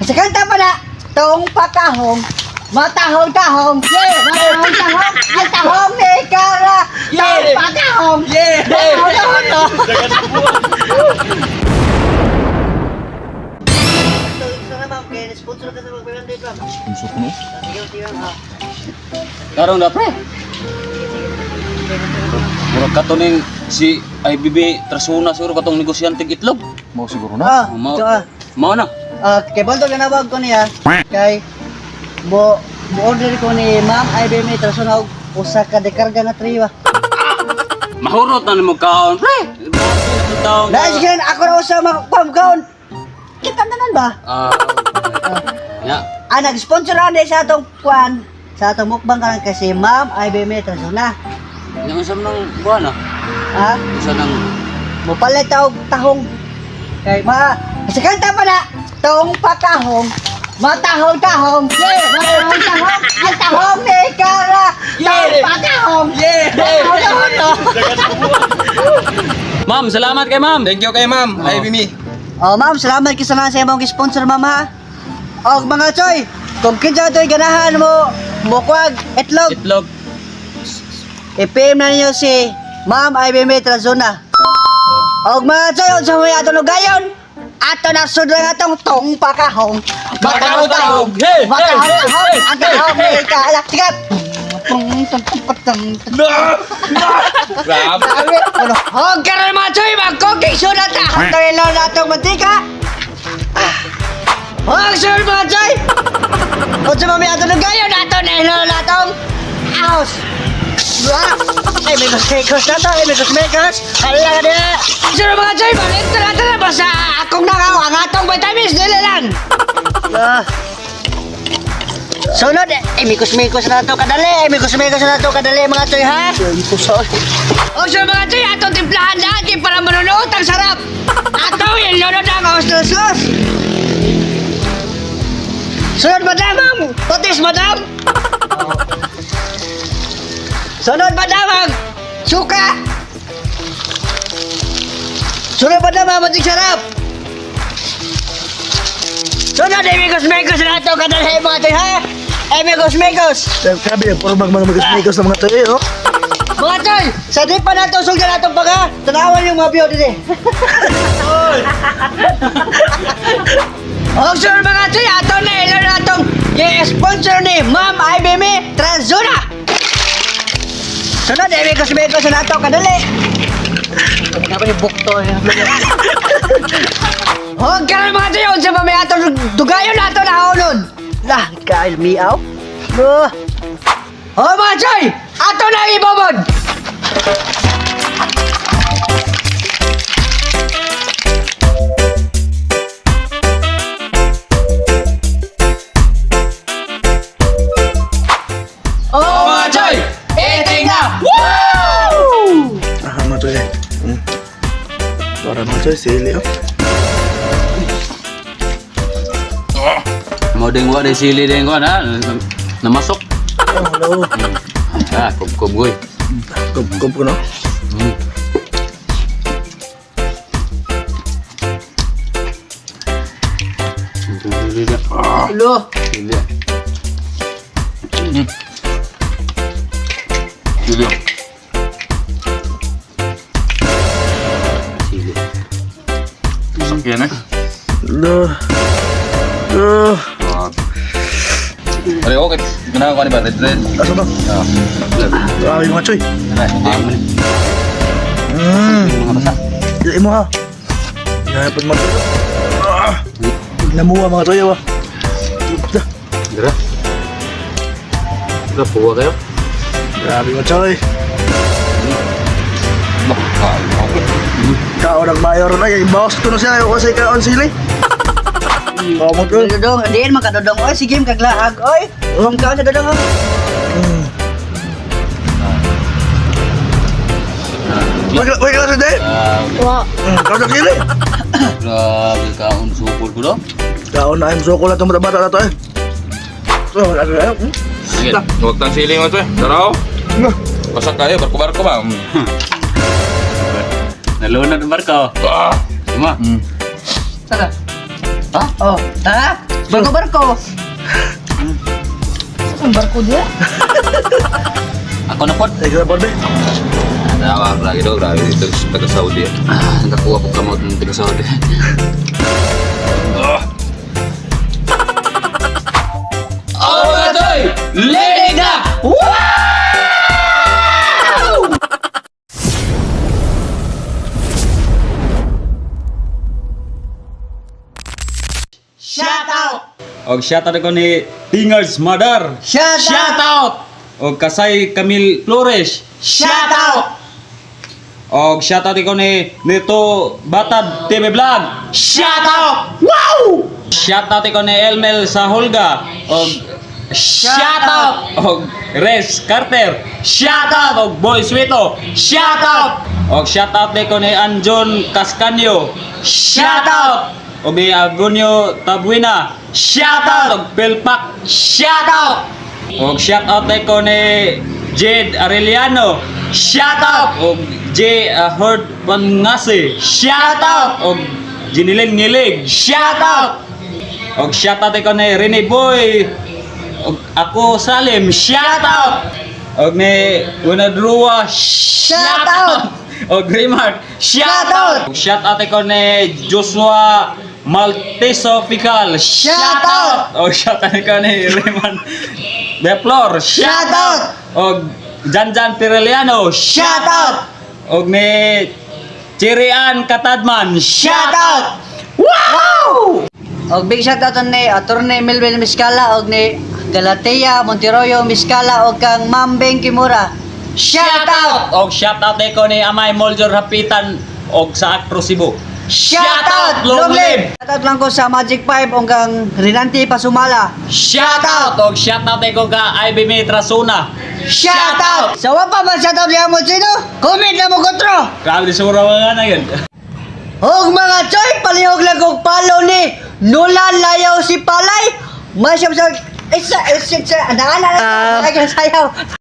Sa kanta pala, tong pakahong, matahong-tahong, matahong-tahong, ang tahong ni Kara, tong pakahong, matahong-tahong. Sponsor ka sa magbilang dito. Sponsor ko no? Karong na pre. Murag katunin si IBB Trasuna siguro katong negosyante itlog. Mau siguro na. Mao Ito ah. mao na. Kay Bondo ginawag ko niya, kay order ko ni Ma'am IBM Trasuna og usa ka dekarga nga triwa. Mahurot na nimo kaon pre. Dahil sige ako na usa magpamkaon. Kita tanan ba? Ya. Nag-sponsor na sa atong kwan, sa atong mukbang karon kasi Ma'am IBM Trasuna. Yang usam nang buwan ah. Ha? Usa nang Mupalit og tahong. Kay sa kanta pala, tong pakahong, matahong-tahong, matahong-tahong, ang tahong ni Kara, tong pakahong, matahong-tahong. Ma'am, salamat kay ma'am. Thank you kay ma'am. IBB. Oh, ma'am, salamat kisa na sa imong sponsor, ma'am ha. Og mga choy, kung kinsa to'y ganahan mo, mukwag, itlog, Itlog. i-PM na niyo si Ma'am IBM Trasuna. Og mga choy, unsa mo atong lugayon? Ato na sudra nga tong pakahong. Matahong-tahong. Hey, Matahong-tahong. hey, Ang tahong ni Kara. Sikat. Grabe. Og karon mga choy, mag-cooking soda ta. Ato ilo na tong mantika. Og sir mga choy. Unsa mo atong lugayon? Ato na ilo na tong house. Ay, may makos na to, may makos. Hala ka niya. Sino mga choy, balik na natin na basta akong nakaw, ang atong vitamins, dili lang. Sunod, mikos na to kadali, mikos na to kadali mga choy ha. O sino mga choy, atong timplahan lagi para manunod, ang sarap. Atong ilunod ang hostos. Sunod madam, potis madam. Sunod ba damang? Suka! Sunod ba damang? Matik sarap! Sunod, emigos-megos na ito kadalhin mga ito, ha? Emigos-megos! Sabi, puro mga magos-magos na mga tayo, oh. Mga toy, sa di pa nato sulga natong baga, tanawan yung mga biyo dito. O sunod mga toy, ato na ilo na itong sponsor ni Ma'am IBM Trasuna! Sunod, emigos-megos na ito, kadali! Ano ba yung bukto? Huwag ka rin mga toy, unsa ba may atong dugayon na ito na haunod? Lah, kail miaw? O mga toy, ato na ibabod! Oh mga toy, eating na! Woo! Mga tayo, para mga tayo, sili, oh. Mau deng wa de sili deng ko na namasok. Hello. Kum gue. Kup ko, no? Hello. Sili. Sili. Sili. Sakyan eh. Hello. Are okay. Ganawa ko ni ba? Red. Asa ba? Grabe mga choy. Dili mo, ha? Yan, pag mga tayo. Namuha mga tayo, ah. Dira. Dira puwa kayo. Grabe mga choy. Kao nagmayor na, yung boss ko na siya, yung kasi kaon sili. Kamot ko. Dodong, diin man ka dodong. Oy, sige kaglaag. Oy, kung ka sa dodong. Wait ka sa day. Wa. Kao sa sili. Grabe kaon sukol ko do. Kaon na yung soko lang itong bata-bata na to, eh. So, ano na yun? Sige. Huwag tang siling mo to eh. Taraw. Pasak kayo, barko-barko ba? Nalunod ang barko. Cuma. Sana. Ha? Oh, ha? Barko-barko. Ang barko dia? Ako na po. Sige na, Paul, be. Tawa lagi daw, grabe dito sa taga-Saudi. Nakakuha ko kamot ng tiga-Saudi. Oh, Atoy! Lenig na! Shout out! Og shoutout ko ni Tingers Mother. Shout out! Shoutout! Og Kasay Camille Flores. Shout out! Og shoutout ko ni Nito Batad TV Vlog. Shout out! Wow! Shoutout ko ni Elmel Sahulga. Og shoutout! Og Res Carter. Shoutout! Og Boy Sweeto. Shoutout! Og shoutout ko ni Anjon Cascanio. Shoutout! Og ni Agonio Tabuina. Shoutout! Og Pelpak. Shoutout! Og shoutout ko ni Jade Arellano. Shoutout! Og J. Hord Pangasi. Shoutout! Og Jinilin Ngilig. Shoutout! Og shoutout ko ni Rene Boy. Og ako Salim. Shoutout! Og ni Winadrua. Shoutout! Og Remark. Shoutout! Og shoutout ko ni Joshua Malteso Pical. Shoutout! Og shoutout ko ni Raymond Deplor. Shoutout! Og Janjan Pireliano. Shoutout! Og ni Chirian Katadman. Shoutout! Wow! Og big shoutout ni Attorney Melvin Miscala og ni Galatea Monteroyo Miscala og kang Mambeng Kimura. Shoutout! Og shoutout ko ni Amay Moljor Hapitan og sa Actro Cebu. Shoutout! Long live! Shoutout lang ko sa Magic 5 og kang Rinanti Pasumala. Shoutout! Og shoutout ko ka IB Mitra Suna. Shoutout! Sa wa pa ba shoutout liya mo sino? Comment na mo kontro! Grabe di sura mga na yun. Og mga choy, palihog lang kong follow ni Nulan Layaw si Palay. Masyam sa isa, nangana na sayaw.